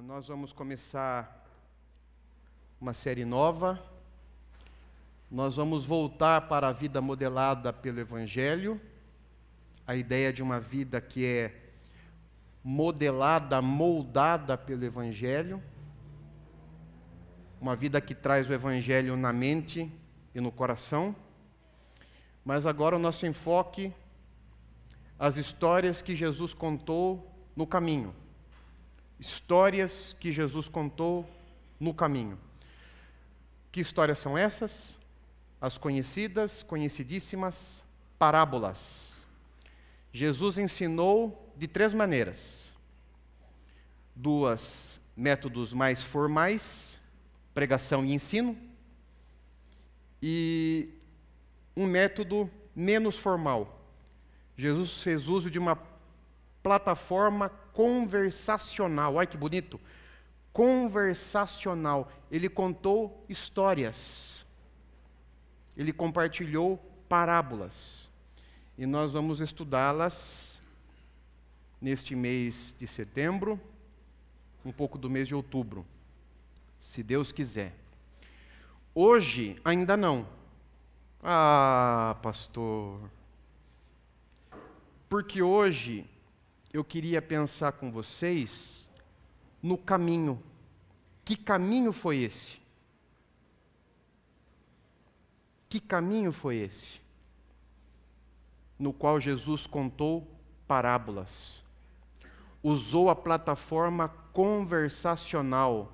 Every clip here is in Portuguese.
Nós vamos começar uma série nova. Nós vamos voltar para a vida modelada pelo Evangelho. A ideia de uma vida que é modelada, moldada pelo Evangelho. Uma vida que traz o Evangelho na mente e no coração. Mas agora o nosso enfoque, as histórias que Jesus contou no caminho. Histórias que Jesus contou no caminho. Que histórias são essas? As conhecidas, conhecidíssimas parábolas. Jesus ensinou de 3 maneiras. 2 métodos mais formais, pregação e ensino, e um método menos formal. Jesus fez uso de uma plataforma conversacional. Olha que bonito. Conversacional. Ele contou histórias. Ele compartilhou parábolas. E nós vamos estudá-las neste mês de setembro, um pouco do mês de outubro, se Deus quiser. Hoje, ainda não. Ah, pastor. Porque hoje eu queria pensar com vocês no caminho. Que caminho foi esse? Que caminho foi esse? No qual Jesus contou parábolas. Usou a plataforma conversacional.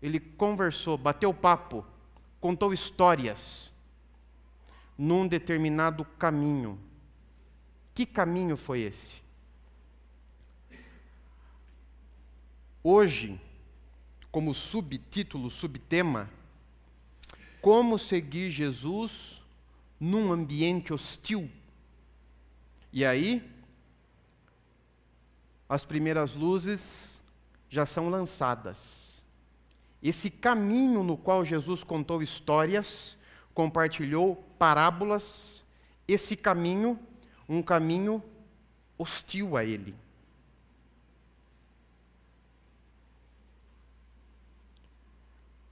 Ele conversou, bateu papo, contou histórias num determinado caminho. Que caminho foi esse? Hoje, como subtítulo, subtema, como seguir Jesus num ambiente hostil. E aí, as primeiras luzes já são lançadas. Esse caminho no qual Jesus contou histórias, compartilhou parábolas, esse caminho, um caminho hostil a ele.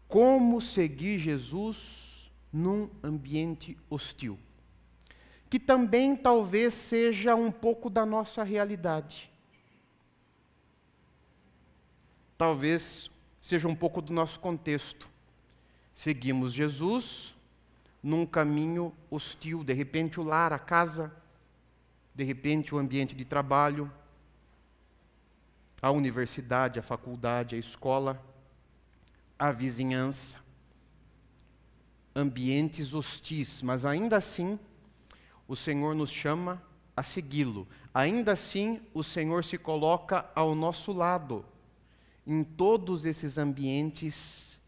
Como seguir Jesus num ambiente hostil? Que também talvez seja um pouco da nossa realidade. Talvez seja um pouco do nosso contexto. Seguimos Jesus num caminho hostil. De repente o lar, a casa, de repente o ambiente de trabalho, a universidade, a faculdade, a escola, a vizinhança, ambientes hostis, mas ainda assim o Senhor nos chama a segui-lo. Ainda assim o Senhor se coloca ao nosso lado, em todos esses ambientes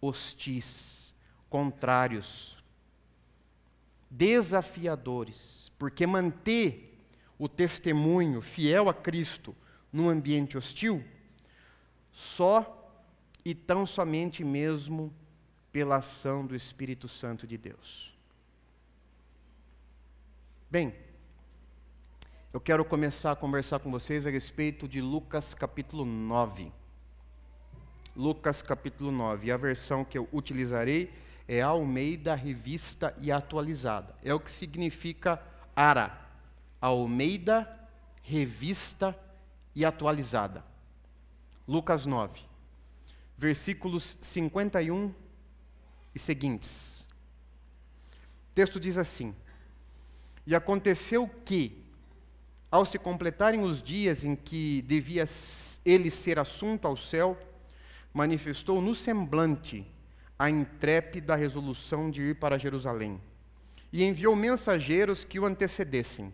hostis, contrários, desafiadores, porque manter o testemunho fiel a Cristo num ambiente hostil, só e tão somente mesmo pela ação do Espírito Santo de Deus. Bem, eu quero começar a conversar com vocês a respeito de Lucas capítulo 9. Lucas capítulo 9. E a versão que eu utilizarei é a Almeida Revista e Atualizada. É o que significa ARA. Almeida Revista e Atualizada. Lucas 9. Versículos 51 e seguintes. O texto diz assim: E aconteceu que, ao se completarem os dias em que devia ele ser assunto ao céu, manifestou no semblante a intrépida resolução de ir para Jerusalém, e enviou mensageiros que o antecedessem.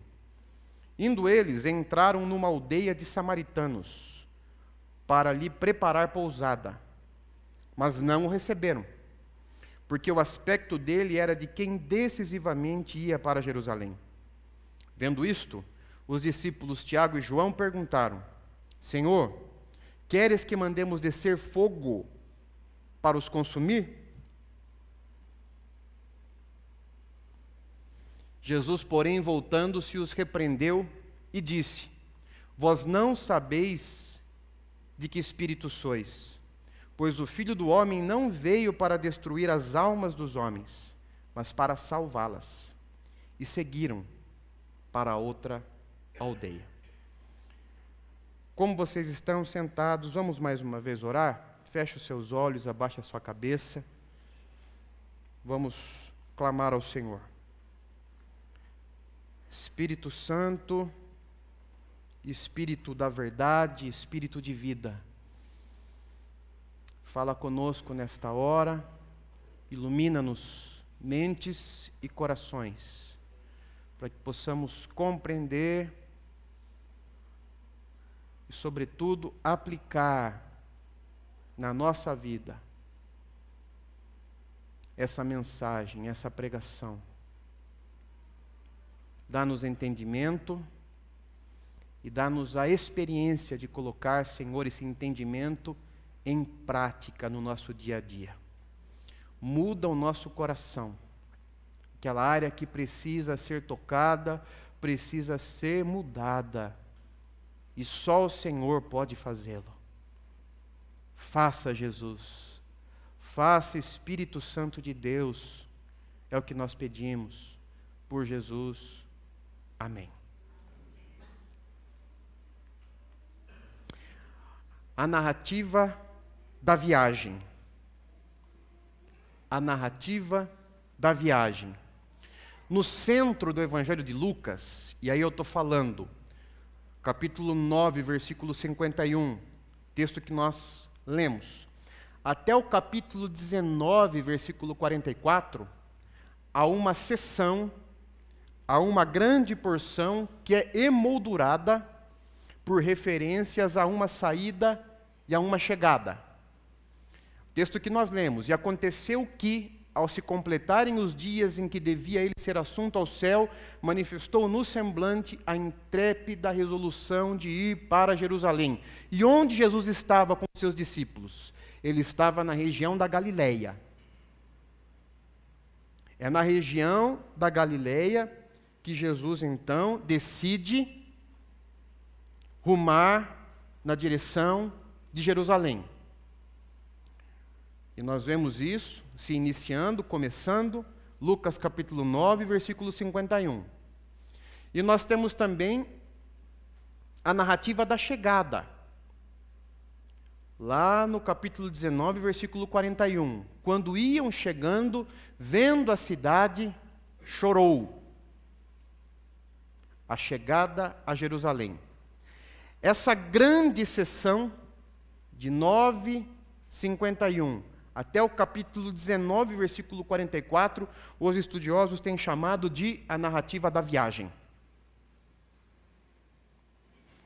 Indo eles, entraram numa aldeia de samaritanos, para lhe preparar pousada. Mas não o receberam, porque o aspecto dele era de quem decisivamente ia para Jerusalém. Vendo isto, os discípulos Tiago e João perguntaram: Senhor, queres que mandemos descer fogo para os consumir? Jesus, porém, voltando-se, os repreendeu e disse: Vós não sabeis de que espírito sois? Pois o Filho do Homem não veio para destruir as almas dos homens, mas para salvá-las. E seguiram para outra aldeia. Como vocês estão sentados, vamos mais uma vez orar? Feche os seus olhos, abaixe a sua cabeça. Vamos clamar ao Senhor. Espírito Santo, Espírito da verdade, Espírito de vida, fala conosco nesta hora, ilumina-nos mentes e corações, para que possamos compreender e, sobretudo, aplicar na nossa vida essa mensagem, essa pregação. Dá-nos entendimento e dá-nos a experiência de colocar, Senhor, esse entendimento em prática no nosso dia a dia. Muda o nosso coração. Aquela área que precisa ser tocada, precisa ser mudada. E só o Senhor pode fazê-lo. Faça, Jesus. Faça, Espírito Santo de Deus. É o que nós pedimos. Por Jesus. Amém. A narrativa da viagem. A narrativa da viagem. No centro do Evangelho de Lucas, e aí eu estou falando, capítulo 9, versículo 51, texto que nós lemos, até o capítulo 19, versículo 44, há uma seção, há uma grande porção que é emoldurada por referências a uma saída e a uma chegada. Texto que nós lemos: e aconteceu que, ao se completarem os dias em que devia ele ser assunto ao céu, manifestou no semblante a intrépida resolução de ir para Jerusalém. E onde Jesus estava com seus discípulos? Ele estava na região da Galileia. É na região da Galileia que Jesus, então, decide rumar na direção de Jerusalém. E nós vemos isso se iniciando, começando, Lucas capítulo 9, versículo 51. E nós temos também a narrativa da chegada. Lá no capítulo 19, versículo 41. Quando iam chegando, vendo a cidade, chorou. A chegada a Jerusalém. Essa grande sessão de 9:51 até o capítulo 19, versículo 44, os estudiosos têm chamado de a narrativa da viagem.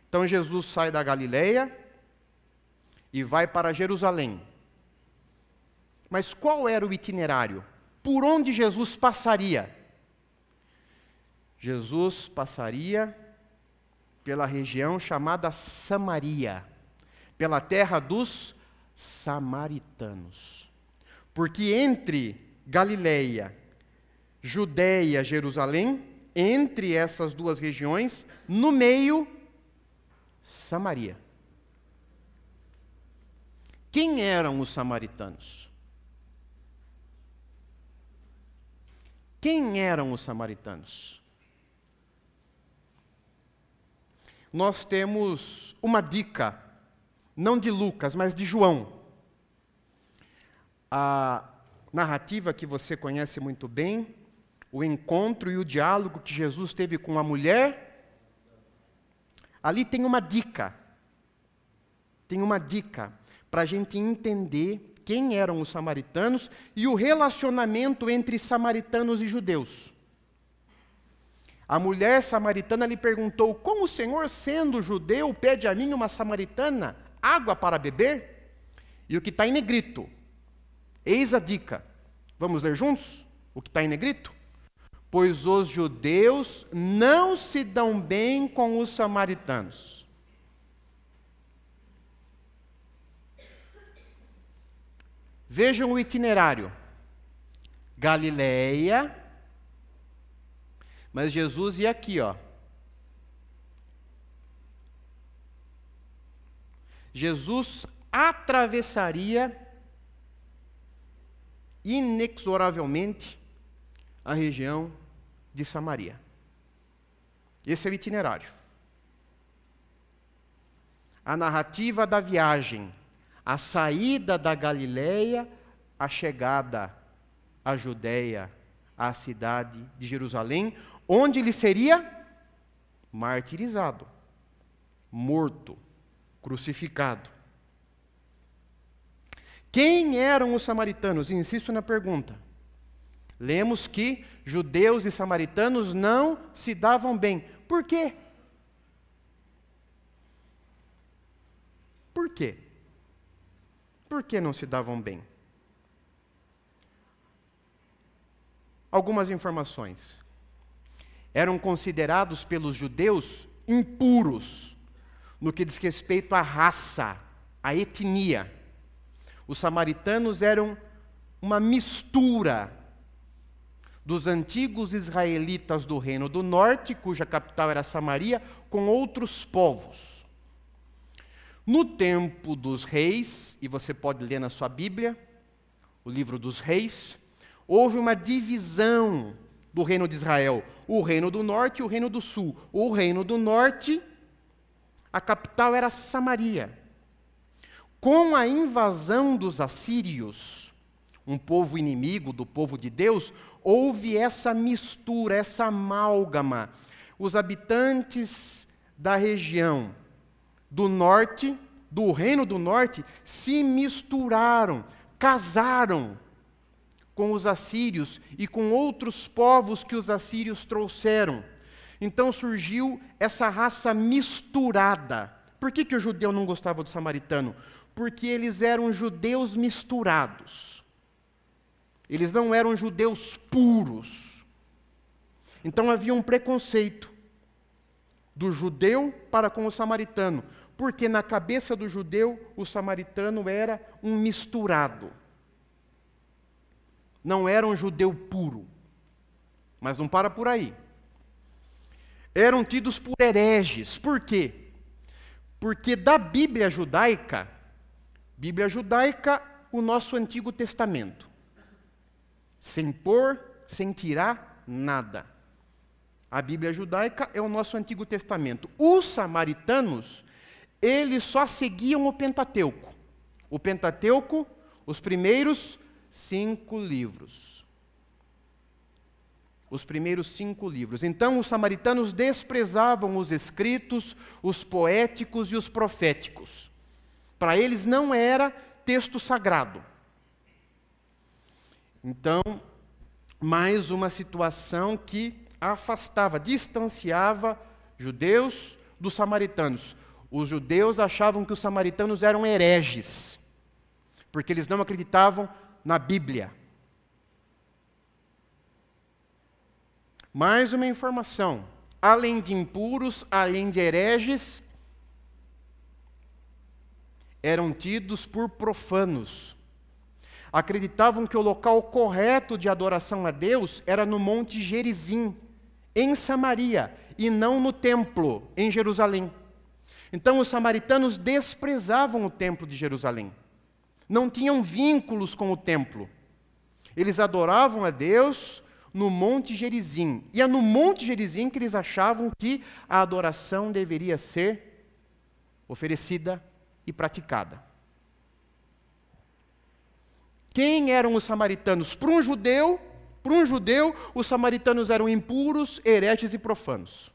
Então Jesus sai da Galileia e vai para Jerusalém. Mas qual era o itinerário? Por onde Jesus passaria? Jesus passaria pela região chamada Samaria, pela terra dos samaritanos. Porque entre Galileia, Judeia, Jerusalém, entre essas duas regiões, no meio, Samaria. Quem eram os samaritanos? Quem eram os samaritanos? Nós temos uma dica, não de Lucas, mas de João. A narrativa que você conhece muito bem, o encontro e o diálogo que Jesus teve com a mulher, ali tem uma dica. Tem uma dica para a gente entender quem eram os samaritanos e o relacionamento entre samaritanos e judeus. A mulher samaritana lhe perguntou: como o Senhor, sendo judeu, pede a mim, uma samaritana, água para beber? E o que está em negrito? Eis a dica. Vamos ler juntos o que está em negrito? Pois os judeus não se dão bem com os samaritanos. Vejam o itinerário. Galileia, mas Jesus ia aqui, ó. Jesus atravessaria inexoravelmente a região de Samaria. Esse é o itinerário. A narrativa da viagem, a saída da Galileia, a chegada à Judeia, à cidade de Jerusalém, onde ele seria martirizado, morto, crucificado. Quem eram os samaritanos? Insisto na pergunta. Lemos que judeus e samaritanos não se davam bem. Por quê? Por quê? Por que não se davam bem? Algumas informações. Eram considerados pelos judeus impuros no que diz respeito à raça, à etnia. Os samaritanos eram uma mistura dos antigos israelitas do Reino do Norte, cuja capital era Samaria, com outros povos. No tempo dos reis, e você pode ler na sua Bíblia, o livro dos reis, houve uma divisão do reino de Israel, o reino do norte e o reino do sul. O reino do norte, a capital era Samaria. Com a invasão dos assírios, um povo inimigo do povo de Deus, houve essa mistura, essa amálgama. Os habitantes da região do norte, do reino do norte, se misturaram, casaram com os assírios e com outros povos que os assírios trouxeram. Então surgiu essa raça misturada. Por que o judeu não gostava do samaritano? Porque eles eram judeus misturados. Eles não eram judeus puros. Então havia um preconceito do judeu para com o samaritano, porque na cabeça do judeu o samaritano era um misturado. Não era um judeu puro. Mas não para por aí. Eram tidos por hereges. Por quê? Porque da Bíblia judaica, o nosso Antigo Testamento, sem pôr, sem tirar nada. A Bíblia judaica é o nosso Antigo Testamento. Os samaritanos, eles só seguiam o Pentateuco. O Pentateuco, os primeiros 5 livros. Os primeiros 5 livros. Então, os samaritanos desprezavam os escritos, os poéticos e os proféticos. Para eles não era texto sagrado. Então, mais uma situação que afastava, distanciava judeus dos samaritanos. Os judeus achavam que os samaritanos eram hereges, porque eles não acreditavam na Bíblia. Mais uma informação. Além de impuros, além de hereges, eram tidos por profanos. Acreditavam que o local correto de adoração a Deus era no Monte Gerizim, em Samaria, e não no templo, em Jerusalém. Então os samaritanos desprezavam o templo de Jerusalém. Não tinham vínculos com o templo. Eles adoravam a Deus no Monte Gerizim. E é no Monte Gerizim que eles achavam que a adoração deveria ser oferecida e praticada. Quem eram os samaritanos? Para um judeu, os samaritanos eram impuros, hereges e profanos.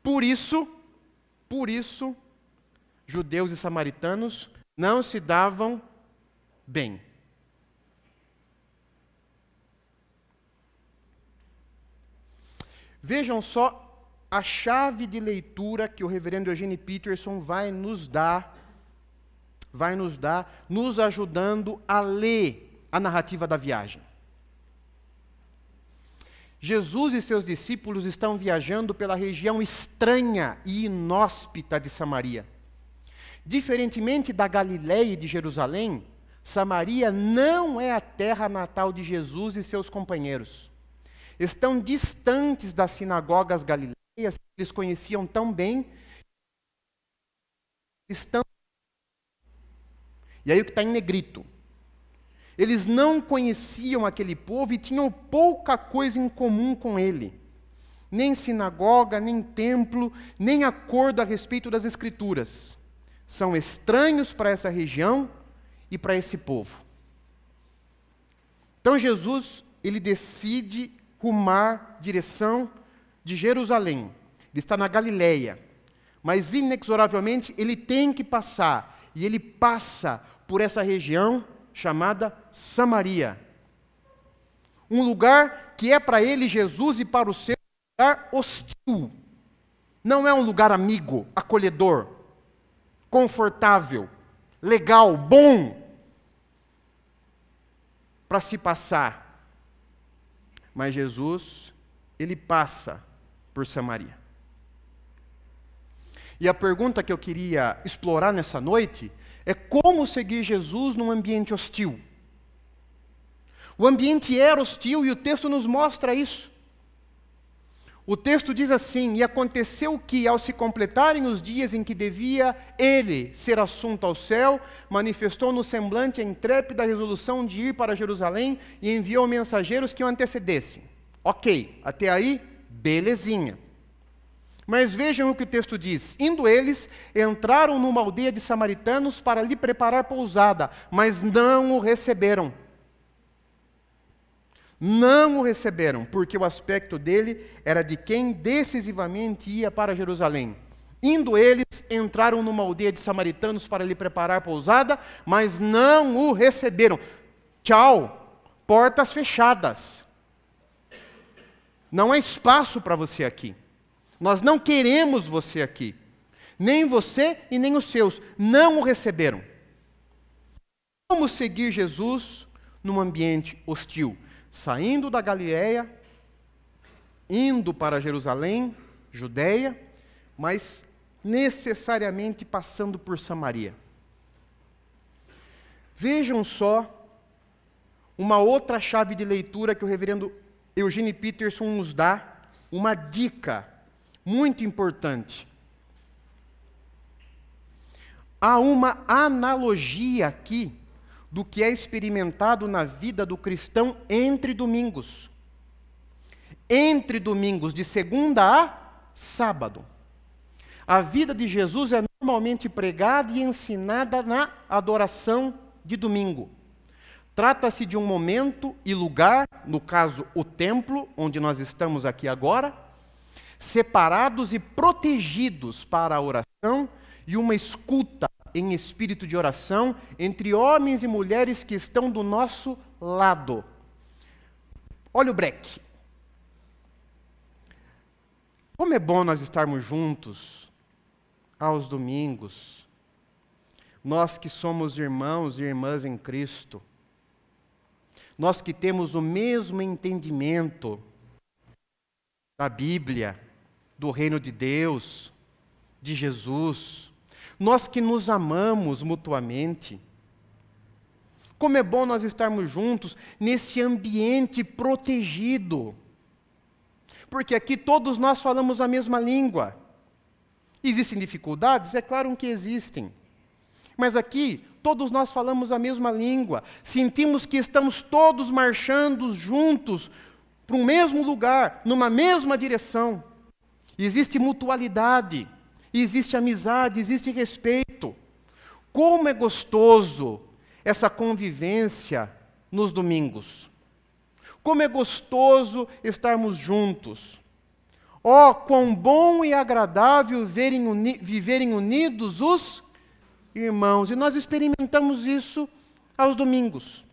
Por isso, judeus e samaritanos não se davam bem. Vejam só a chave de leitura que o reverendo Eugene Peterson vai nos dar, nos ajudando a ler a narrativa da viagem. Jesus e seus discípulos estão viajando pela região estranha e inóspita de Samaria. Diferentemente da Galileia e de Jerusalém, Samaria não é a terra natal de Jesus e seus companheiros. Estão distantes das sinagogas galileias que eles conheciam tão bem. Estão E aí o que está em negrito. Eles não conheciam aquele povo e tinham pouca coisa em comum com ele. Nem sinagoga, nem templo, nem acordo a respeito das Escrituras. São estranhos para essa região e para esse povo. Então Jesus, ele decide rumar direção de Jerusalém. Ele está na Galileia, mas inexoravelmente ele tem que passar, e ele passa por essa região chamada Samaria. Um lugar que é para ele, Jesus, e para o seu, um lugar hostil. Não é um lugar amigo, acolhedor, confortável, legal, bom para se passar. Mas Jesus, ele passa por Samaria. E a pergunta que eu queria explorar nessa noite é como seguir Jesus num ambiente hostil. O ambiente era hostil e o texto nos mostra isso. O texto diz assim: e aconteceu que, ao se completarem os dias em que devia ele ser assunto ao céu, manifestou no semblante a intrépida resolução de ir para Jerusalém e enviou mensageiros que o antecedessem. Ok, até aí, belezinha. Mas vejam o que o texto diz. Indo eles, entraram numa aldeia de samaritanos para lhe preparar pousada, mas não o receberam. Não o receberam, porque o aspecto dele era de quem decisivamente ia para Jerusalém. Indo eles, entraram numa aldeia de samaritanos para lhe preparar pousada, mas não o receberam. Tchau, portas fechadas. Não há espaço para você aqui. Nós não queremos você aqui. Nem você e nem os seus. Não o receberam. Como seguir Jesus num ambiente hostil? Saindo da Galileia, indo para Jerusalém, Judeia, mas necessariamente passando por Samaria. Vejam só uma outra chave de leitura que o reverendo Eugene Peterson nos dá, uma dica muito importante. Há uma analogia aqui do que é experimentado na vida do cristão entre domingos. Entre domingos, de segunda a sábado. A vida de Jesus é normalmente pregada e ensinada na adoração de domingo. Trata-se de um momento e lugar, no caso o templo, onde nós estamos aqui agora, separados e protegidos para a oração e uma escuta em espírito de oração entre homens e mulheres que estão do nosso lado. Olha o breque. Como é bom nós estarmos juntos aos domingos. Nós que somos irmãos e irmãs em Cristo. Nós que temos o mesmo entendimento da Bíblia, do reino de Deus, de Jesus. Nós que nos amamos mutuamente. Como é bom nós estarmos juntos nesse ambiente protegido. Porque aqui todos nós falamos a mesma língua. Existem dificuldades? É claro que existem. Mas aqui todos nós falamos a mesma língua. Sentimos que estamos todos marchando juntos para um mesmo lugar, numa mesma direção. Existe mutualidade. Existe amizade, existe respeito. Como é gostoso essa convivência nos domingos. Como é gostoso estarmos juntos. Oh, quão bom e agradável viverem unidos os irmãos. E nós experimentamos isso aos domingos.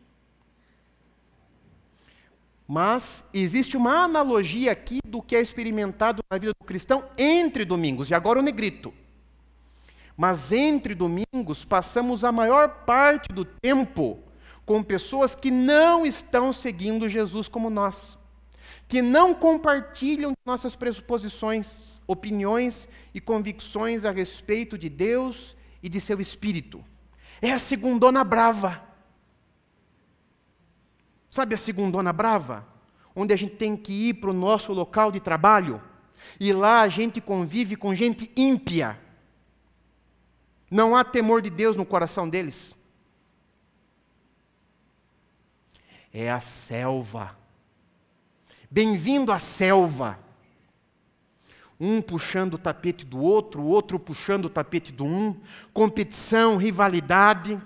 Mas existe uma analogia aqui do que é experimentado na vida do cristão entre domingos. E agora o negrito. Mas entre domingos passamos a maior parte do tempo com pessoas que não estão seguindo Jesus como nós. Que não compartilham nossas pressuposições, opiniões e convicções a respeito de Deus e de seu Espírito. É a segundona brava. Sabe a segundona brava? Onde a gente tem que ir para o nosso local de trabalho e lá a gente convive com gente ímpia. Não há temor de Deus no coração deles. É a selva. Bem-vindo à selva. Um puxando o tapete do outro, o outro puxando o tapete do um, competição, rivalidade,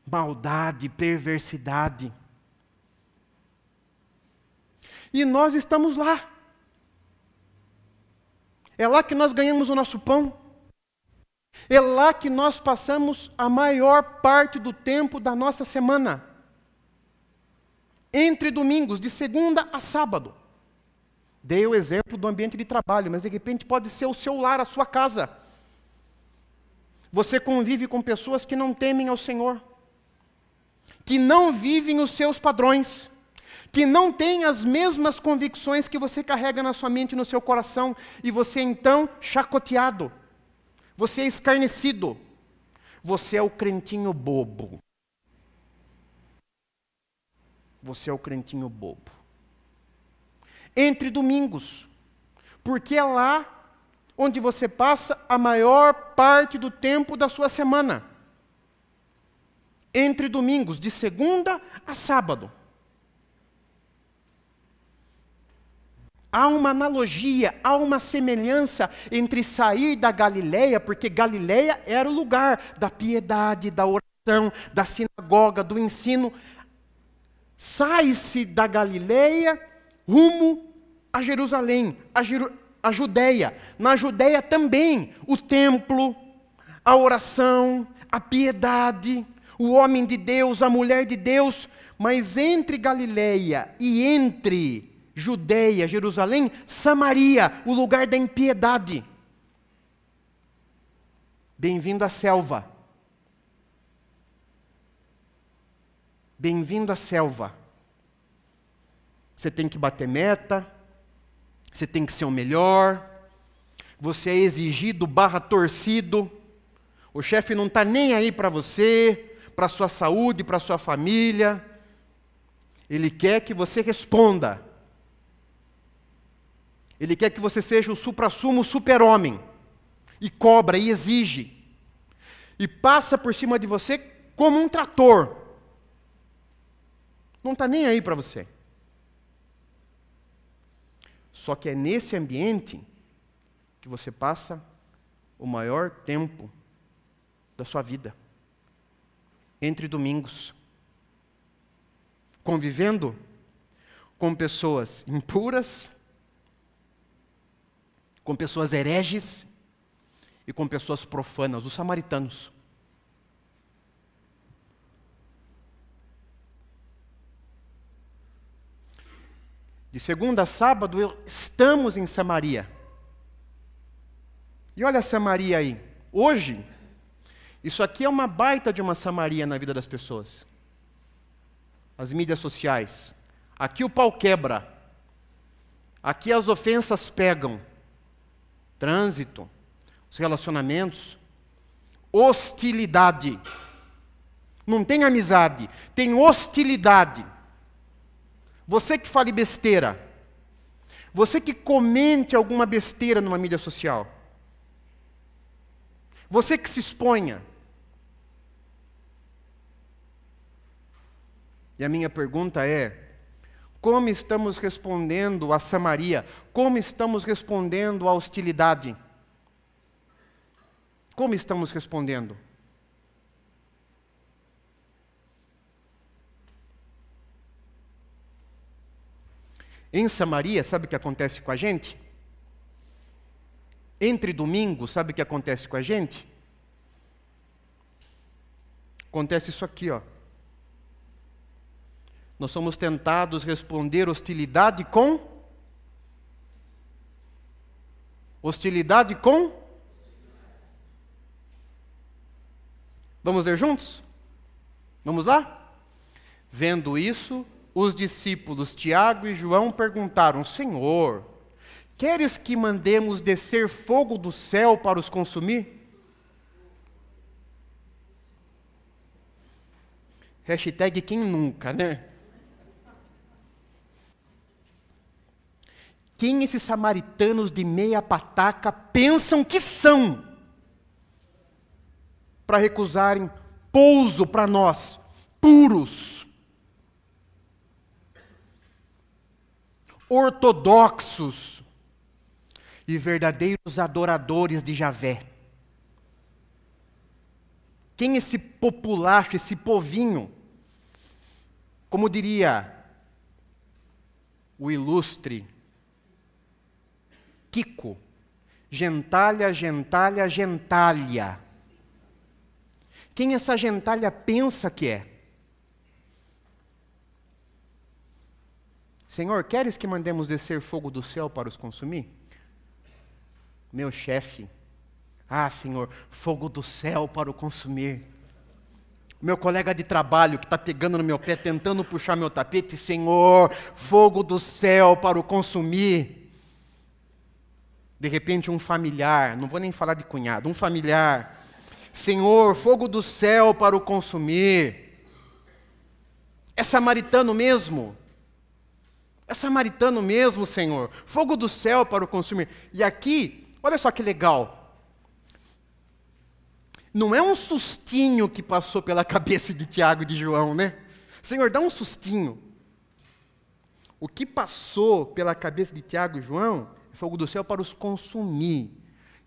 maldade, perversidade. E nós estamos lá. É lá que nós ganhamos o nosso pão. É lá que nós passamos a maior parte do tempo da nossa semana. Entre domingos, de segunda a sábado. Dei o exemplo do ambiente de trabalho, mas de repente pode ser o seu lar, a sua casa. Você convive com pessoas que não temem ao Senhor, que não vivem os seus padrões, que não têm as mesmas convicções que você carrega na sua mente e no seu coração, e você então chacoteado, você é escarnecido, você é o crentinho bobo. Você é o crentinho bobo. Entre domingos, porque é lá onde você passa a maior parte do tempo da sua semana. Entre domingos, de segunda a sábado. Há uma analogia, há uma semelhança entre sair da Galileia, porque Galileia era o lugar da piedade, da oração, da sinagoga, do ensino. Sai-se da Galileia rumo a Jerusalém, a Judéia. Na Judéia também, o templo, a oração, a piedade, o homem de Deus, a mulher de Deus. Mas entre Galileia e entre Judéia, Jerusalém, Samaria, o lugar da impiedade. Bem-vindo à selva. Bem-vindo à selva. Você tem que bater meta, você tem que ser o melhor, você é exigido / torcido, o chefe não está nem aí para você, para a sua saúde, para a sua família, ele quer que você responda, ele quer que você seja o suprassumo super-homem, e cobra, e exige, e passa por cima de você como um trator, não está nem aí para você. Só que é nesse ambiente que você passa o maior tempo da sua vida. Entre domingos. Convivendo com pessoas impuras, com pessoas hereges e com pessoas profanas, os samaritanos. De segunda a sábado, estamos em Samaria. E olha a Samaria aí. Hoje, isso aqui é uma baita de uma Samaria na vida das pessoas. As mídias sociais. Aqui o pau quebra. Aqui as ofensas pegam. Trânsito, os relacionamentos. Hostilidade. Não tem amizade, tem hostilidade. Você que fale besteira, você que comente alguma besteira numa mídia social, você que se exponha. E a minha pergunta é, como estamos respondendo a Samaria? Como estamos respondendo à hostilidade? Como estamos respondendo? Em Samaria, sabe o que acontece com a gente? Entre domingos, sabe o que acontece com a gente? Acontece isso aqui, ó. Nós somos tentados a responder hostilidade com? Hostilidade com? Vamos ler juntos? Vamos lá? Vendo isso, os discípulos Tiago e João perguntaram: Senhor, queres que mandemos descer fogo do céu para os consumir? Hashtag quem nunca, né? Quem esses samaritanos de meia pataca pensam que são para recusarem pouso para nós? puros, ortodoxos e verdadeiros adoradores de Javé. Quem é esse populacho, esse povinho? Como diria o ilustre Kiko, gentalha, gentalha, gentalha. Quem essa gentalha pensa que é? Senhor, queres que mandemos descer fogo do céu para os consumir? Meu chefe. Ah, Senhor, fogo do céu para o consumir. Meu colega de trabalho que está pegando no meu pé, tentando puxar meu tapete. Senhor, fogo do céu para o consumir. De repente um familiar, não vou nem falar de cunhado, um familiar. Senhor, fogo do céu para o consumir. É samaritano mesmo? É samaritano mesmo, Senhor. Fogo do céu para o consumir. E aqui, olha só que legal. Não é um sustinho que passou pela cabeça de Tiago e de João, né? Senhor, dá um sustinho. O que passou pela cabeça de Tiago e João é fogo do céu para os consumir,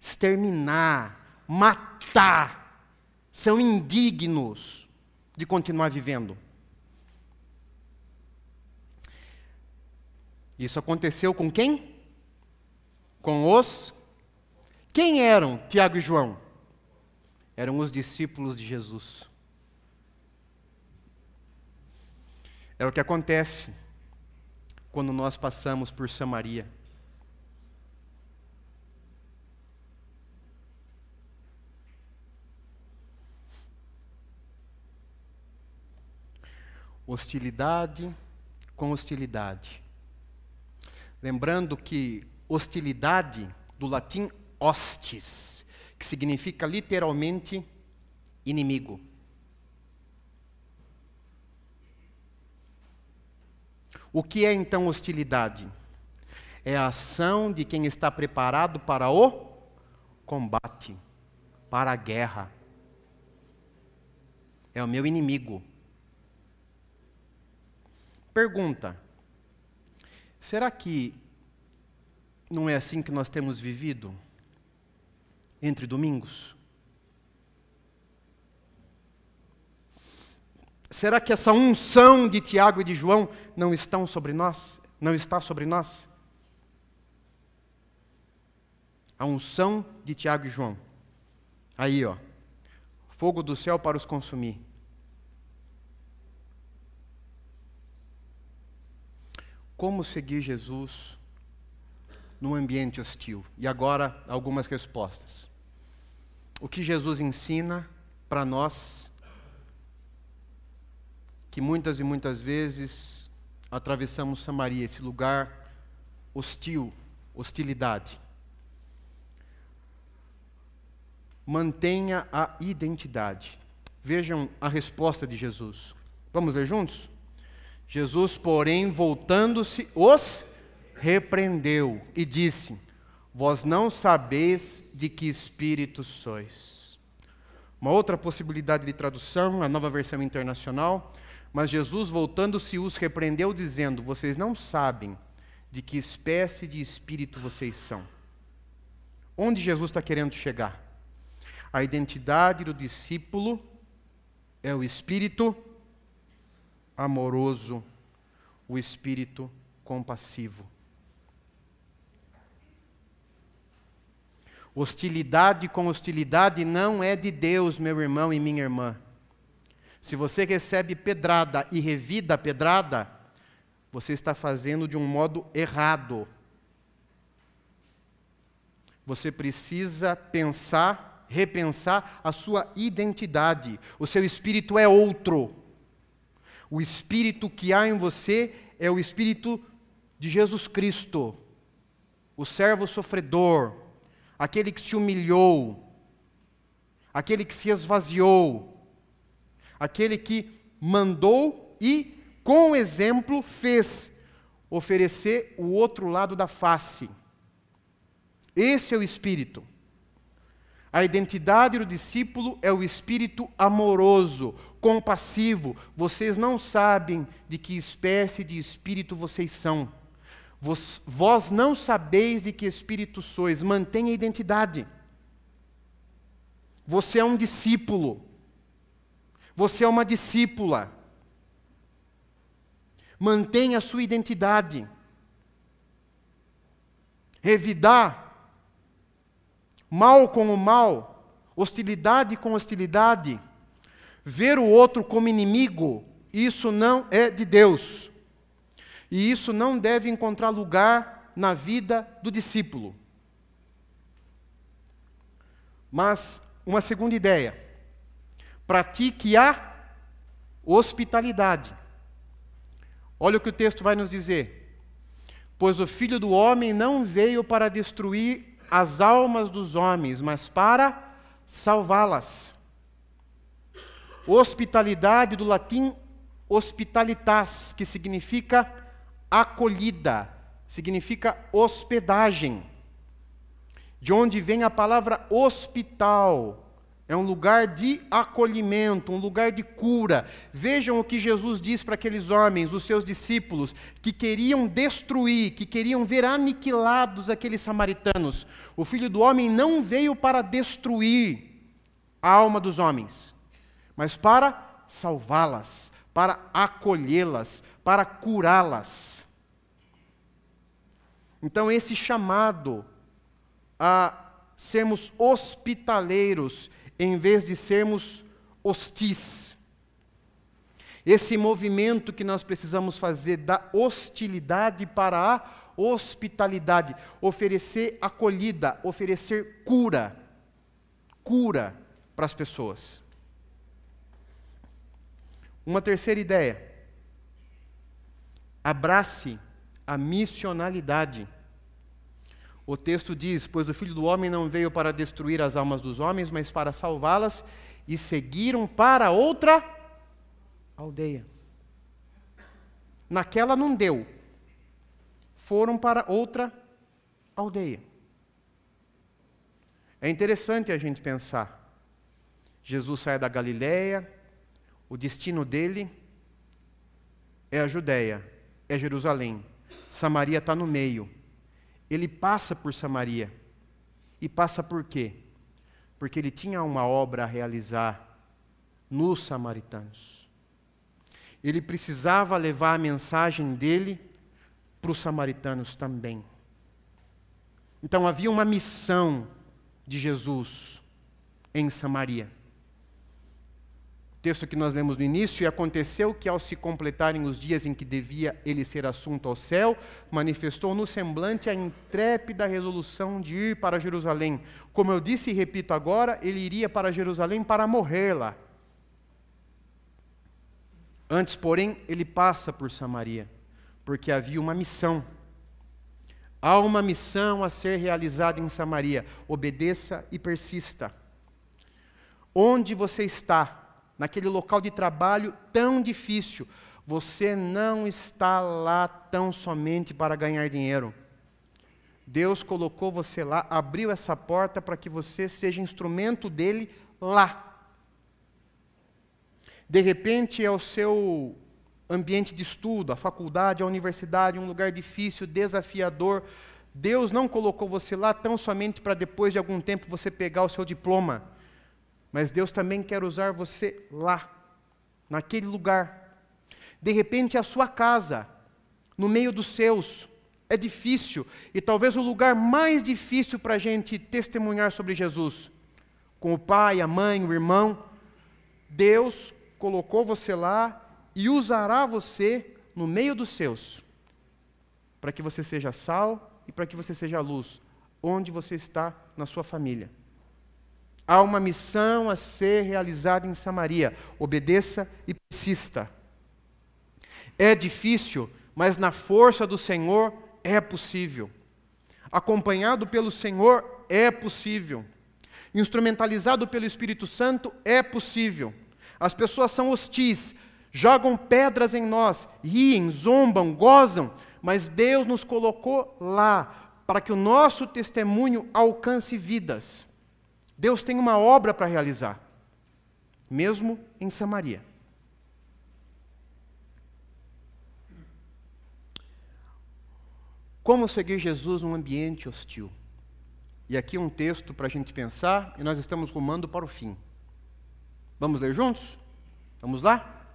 exterminar, matar. São indignos de continuar vivendo. Isso aconteceu com quem? Com os... Quem eram Tiago e João? Eram os discípulos de Jesus. É o que acontece quando nós passamos por Samaria. Hostilidade com hostilidade. Lembrando que hostilidade, do latim hostis, que significa literalmente inimigo. O que é então hostilidade? É a ação de quem está preparado para o combate, para a guerra. É o meu inimigo. Pergunta: será que não é assim que nós temos vivido entre domingos? Será que essa unção de Tiago e de João não estão sobre nós? Não está sobre nós? A unção de Tiago e João. Aí, ó. Fogo do céu para os consumir. Como seguir Jesus num ambiente hostil? E agora, algumas respostas. O que Jesus ensina para nós, que muitas e muitas vezes atravessamos Samaria, esse lugar hostil, hostilidade. Mantenha a identidade. Vejam a resposta de Jesus. Vamos ler juntos? Jesus, porém, voltando-se, os repreendeu e disse: vós não sabeis de que espírito sois. Uma outra possibilidade de tradução, a Nova Versão Internacional: mas Jesus, voltando-se, os repreendeu, dizendo: vocês não sabem de que espécie de espírito vocês são. Onde Jesus está querendo chegar? A identidade do discípulo é o espírito amoroso, o espírito compassivo. Hostilidade com hostilidade não é de Deus, meu irmão e minha irmã. Se você recebe pedrada e revida a pedrada, você está fazendo de um modo errado. Você precisa pensar, repensar a sua identidade. O seu espírito é outro. O espírito que há em você é o espírito de Jesus Cristo, o servo sofredor, aquele que se humilhou, aquele que se esvaziou, aquele que mandou e, com o exemplo, fez oferecer o outro lado da face. Esse é o espírito. A identidade do discípulo é o espírito amoroso, compassivo. Vocês não sabem de que espécie de espírito vocês são. Vós não sabeis de que espírito sois. Mantenha a identidade. Você é um discípulo. Você é uma discípula. Mantenha a sua identidade. Revidar mal com o mal, hostilidade com hostilidade, ver o outro como inimigo, isso não é de Deus. E isso não deve encontrar lugar na vida do discípulo. Mas, uma segunda ideia, pratique a hospitalidade. Olha o que o texto vai nos dizer. Pois o Filho do Homem não veio para destruir as almas dos homens, mas para salvá-las. Hospitalidade, do latim hospitalitas, que significa acolhida, significa hospedagem. De onde vem a palavra hospital. É um lugar de acolhimento, um lugar de cura. Vejam o que Jesus diz para aqueles homens, os seus discípulos, que queriam destruir, que queriam ver aniquilados aqueles samaritanos. O Filho do Homem não veio para destruir a alma dos homens, mas para salvá-las, para acolhê-las, para curá-las. Então, esse chamado a sermos hospitaleiros, em vez de sermos hostis. Esse movimento que nós precisamos fazer da hostilidade para a hospitalidade, oferecer acolhida, oferecer cura para as pessoas. Uma terceira ideia, abrace a missionalidade. O texto diz, pois o Filho do Homem não veio para destruir as almas dos homens, mas para salvá-las, e seguiram para outra aldeia. Naquela não deu. Foram para outra aldeia. É interessante a gente pensar. Jesus sai da Galileia, o destino dele é a Judéia, é Jerusalém. Samaria está no meio. Ele passa por Samaria. E passa por quê? Porque ele tinha uma obra a realizar nos samaritanos. Ele precisava levar a mensagem dele para os samaritanos também. Então havia uma missão de Jesus em Samaria. O texto que nós lemos no início, e aconteceu que ao se completarem os dias em que devia ele ser assunto ao céu, manifestou no semblante a intrépida resolução de ir para Jerusalém. Como eu disse e repito agora, ele iria para Jerusalém para morrer lá. Antes, porém, ele passa por Samaria, porque havia uma missão. Há uma missão a ser realizada em Samaria. Obedeça e persista. Onde você está? Naquele local de trabalho tão difícil, você não está lá tão somente para ganhar dinheiro. Deus colocou você lá, abriu essa porta para que você seja instrumento dele lá. De repente é o seu ambiente de estudo, a faculdade, a universidade, um lugar difícil, desafiador. Deus não colocou você lá tão somente para depois de algum tempo você pegar o seu diploma. Mas Deus também quer usar você lá, naquele lugar. De repente, a sua casa, no meio dos seus, é difícil. E talvez o lugar mais difícil para a gente testemunhar sobre Jesus. Com o pai, a mãe, o irmão. Deus colocou você lá e usará você no meio dos seus. Para que você seja sal e para que você seja luz. Onde você está na sua família. Há uma missão a ser realizada em Samaria. Obedeça e persista. É difícil, mas na força do Senhor é possível. Acompanhado pelo Senhor é possível. Instrumentalizado pelo Espírito Santo é possível. As pessoas são hostis, jogam pedras em nós, riem, zombam, gozam, mas Deus nos colocou lá para que o nosso testemunho alcance vidas. Deus tem uma obra para realizar, mesmo em Samaria. Como seguir Jesus num ambiente hostil? E aqui um texto para a gente pensar, e nós estamos rumando para o fim. Vamos ler juntos? Vamos lá?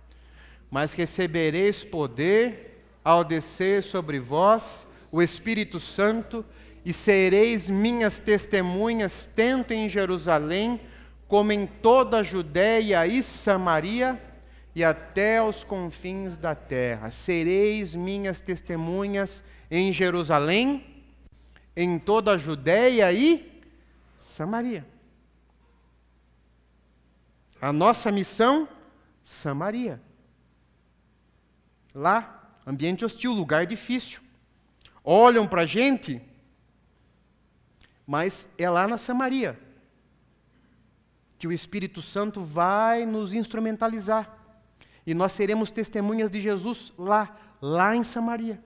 Mas recebereis poder ao descer sobre vós o Espírito Santo, e sereis minhas testemunhas, tanto em Jerusalém, como em toda a Judéia e Samaria, e até os confins da terra. Sereis minhas testemunhas em Jerusalém, em toda a Judéia e Samaria. A nossa missão, Samaria. Lá, ambiente hostil, lugar difícil. Olham para a gente, mas é lá na Samaria que o Espírito Santo vai nos instrumentalizar. E nós seremos testemunhas de Jesus lá em Samaria.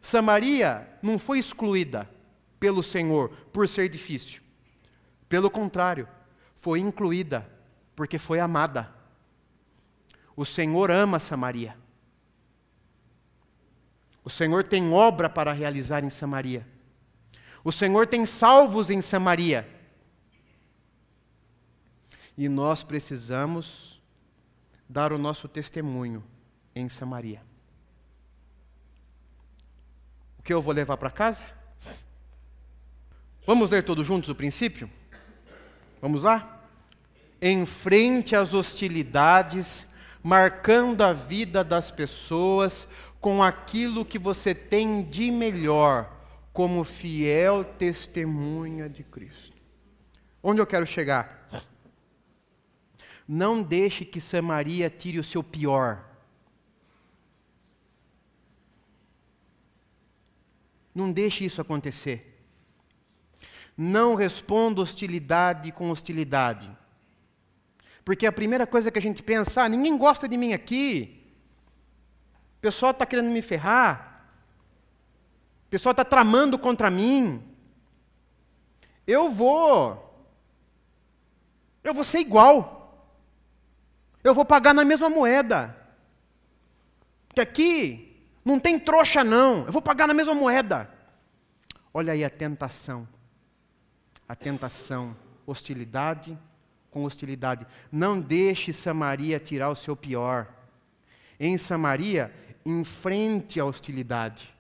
Samaria não foi excluída pelo Senhor por ser difícil. Pelo contrário, foi incluída porque foi amada. O Senhor ama Samaria. O Senhor tem obra para realizar em Samaria. O Senhor tem salvos em Samaria. E nós precisamos dar o nosso testemunho em Samaria. O que eu vou levar para casa? Vamos ler todos juntos o princípio? Vamos lá? Enfrente as hostilidades, marcando a vida das pessoas com aquilo que você tem de melhor, como fiel testemunha de Cristo. Onde eu quero chegar? Não deixe que Samaria tire o seu pior. Não deixe isso acontecer. Não responda hostilidade com hostilidade. Porque a primeira coisa que a gente pensa, ninguém gosta de mim aqui. O pessoal está querendo me ferrar. O pessoal está tramando contra mim. Eu vou ser igual. Eu vou pagar na mesma moeda. Porque aqui não tem trouxa não. Eu vou pagar na mesma moeda. Olha aí a tentação. A tentação. Hostilidade com hostilidade. Não deixe Samaria tirar o seu pior. Em Samaria, enfrente a hostilidade,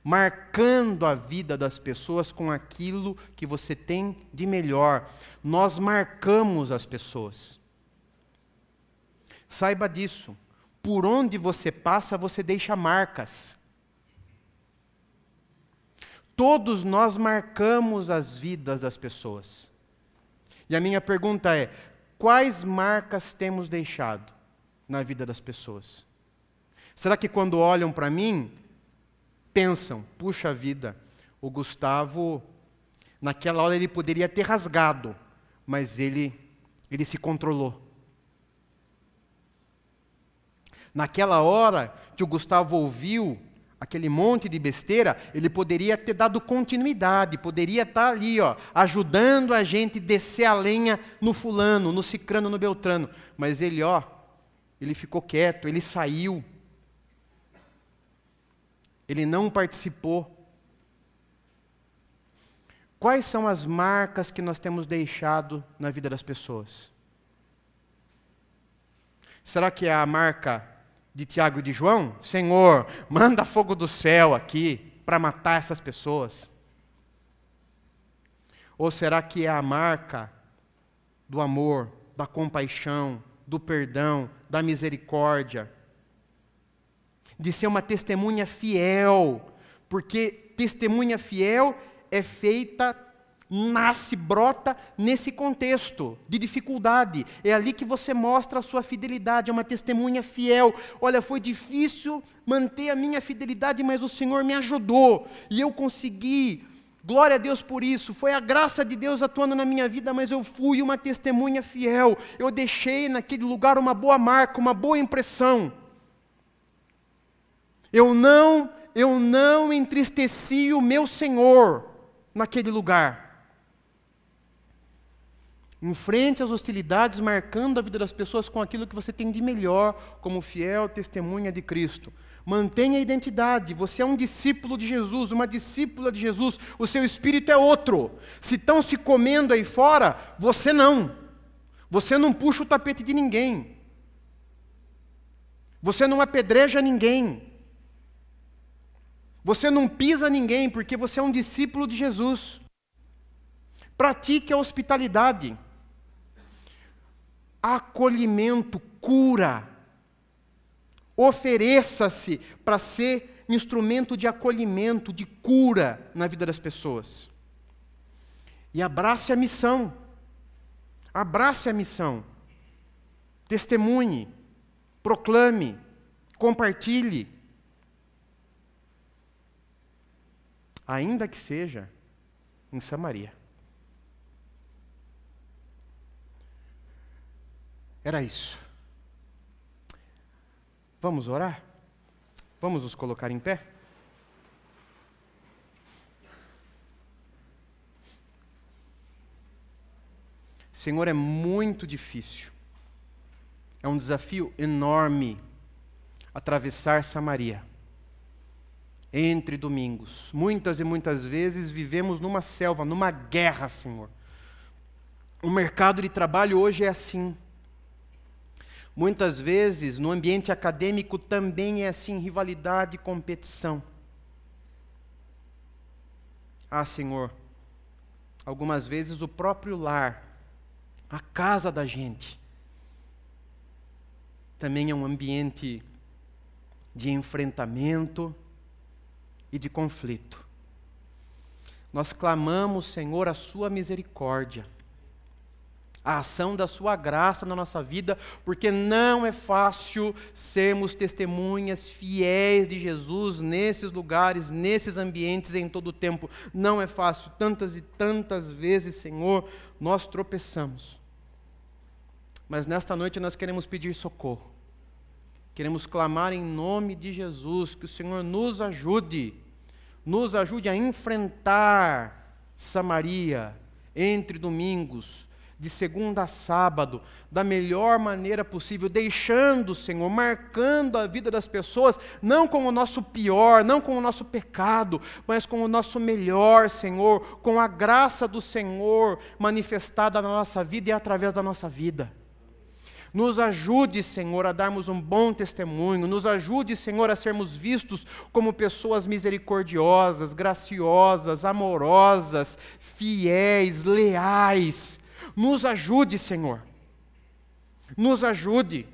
marcando a vida das pessoas com aquilo que você tem de melhor. Nós marcamos as pessoas. Saiba disso. Por onde você passa, você deixa marcas. Todos nós marcamos as vidas das pessoas. E a minha pergunta é: quais marcas temos deixado na vida das pessoas? Será que quando olham para mim, pensam, puxa vida, o Gustavo, naquela hora ele poderia ter rasgado, mas ele se controlou. Naquela hora que o Gustavo ouviu aquele monte de besteira, ele poderia ter dado continuidade, poderia estar ali, ajudando a gente descer a lenha no fulano, no cicrano, no beltrano. Mas ele ficou quieto, ele saiu. Ele não participou. Quais são as marcas que nós temos deixado na vida das pessoas? Será que é a marca de Tiago e de João? Senhor, manda fogo do céu aqui para matar essas pessoas. Ou será que é a marca do amor, da compaixão, do perdão, da misericórdia? De ser uma testemunha fiel, porque testemunha fiel é feita, nasce, brota nesse contexto de dificuldade. É ali que você mostra a sua fidelidade, é uma testemunha fiel. Olha, foi difícil manter a minha fidelidade, mas o Senhor me ajudou, e eu consegui. Glória a Deus por isso, foi a graça de Deus atuando na minha vida, mas eu fui uma testemunha fiel. Eu deixei naquele lugar uma boa marca, uma boa impressão. Eu não entristeci o meu Senhor naquele lugar. Enfrente as hostilidades, marcando a vida das pessoas com aquilo que você tem de melhor, como fiel testemunha de Cristo. Mantenha a identidade. Você é um discípulo de Jesus, uma discípula de Jesus. O seu espírito é outro. Se estão se comendo aí fora, você não. Você não puxa o tapete de ninguém. Você não apedreja ninguém. Você não pisa ninguém, porque você é um discípulo de Jesus. Pratique a hospitalidade. Acolhimento, cura. Ofereça-se para ser instrumento de acolhimento, de cura na vida das pessoas. E abrace a missão. Abrace a missão. Testemunhe, proclame, compartilhe. Ainda que seja em Samaria. Era isso. Vamos orar? Vamos nos colocar em pé? Senhor, é muito difícil. É um desafio enorme atravessar Samaria. Entre domingos. Muitas e muitas vezes vivemos numa selva, numa guerra, Senhor. O mercado de trabalho hoje é assim. Muitas vezes, no ambiente acadêmico também é assim, rivalidade e competição. Ah, Senhor, algumas vezes o próprio lar, a casa da gente, também é um ambiente de enfrentamento e de conflito. Nós clamamos, Senhor, a sua misericórdia, a ação da sua graça na nossa vida, porque não é fácil sermos testemunhas fiéis de Jesus nesses lugares, nesses ambientes, em todo o tempo. Não é fácil. Tantas e tantas vezes, Senhor, nós tropeçamos. Mas nesta noite nós queremos pedir socorro. Queremos clamar em nome de Jesus, que o Senhor nos ajude a enfrentar Samaria entre domingos, de segunda a sábado, da melhor maneira possível, deixando, Senhor, marcando a vida das pessoas, não com o nosso pior, não com o nosso pecado, mas com o nosso melhor, Senhor, com a graça do Senhor manifestada na nossa vida e através da nossa vida. Nos ajude, Senhor, a darmos um bom testemunho. Nos ajude, Senhor, a sermos vistos como pessoas misericordiosas, graciosas, amorosas, fiéis, leais. Nos ajude, Senhor. Nos ajude.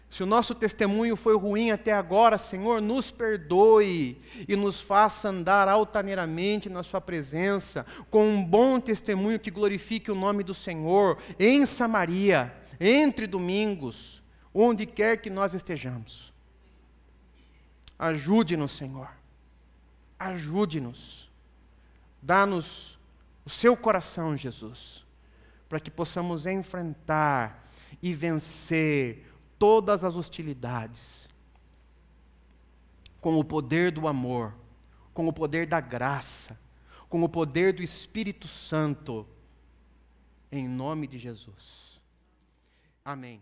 Se o nosso testemunho foi ruim até agora, Senhor, nos perdoe e nos faça andar altaneiramente na sua presença, com um bom testemunho que glorifique o nome do Senhor, em Samaria, entre domingos, onde quer que nós estejamos. Ajude-nos, Senhor. Ajude-nos. Dá-nos o seu coração, Jesus, para que possamos enfrentar e vencer todas as hostilidades, com o poder do amor, com o poder da graça, com o poder do Espírito Santo, em nome de Jesus. Amém.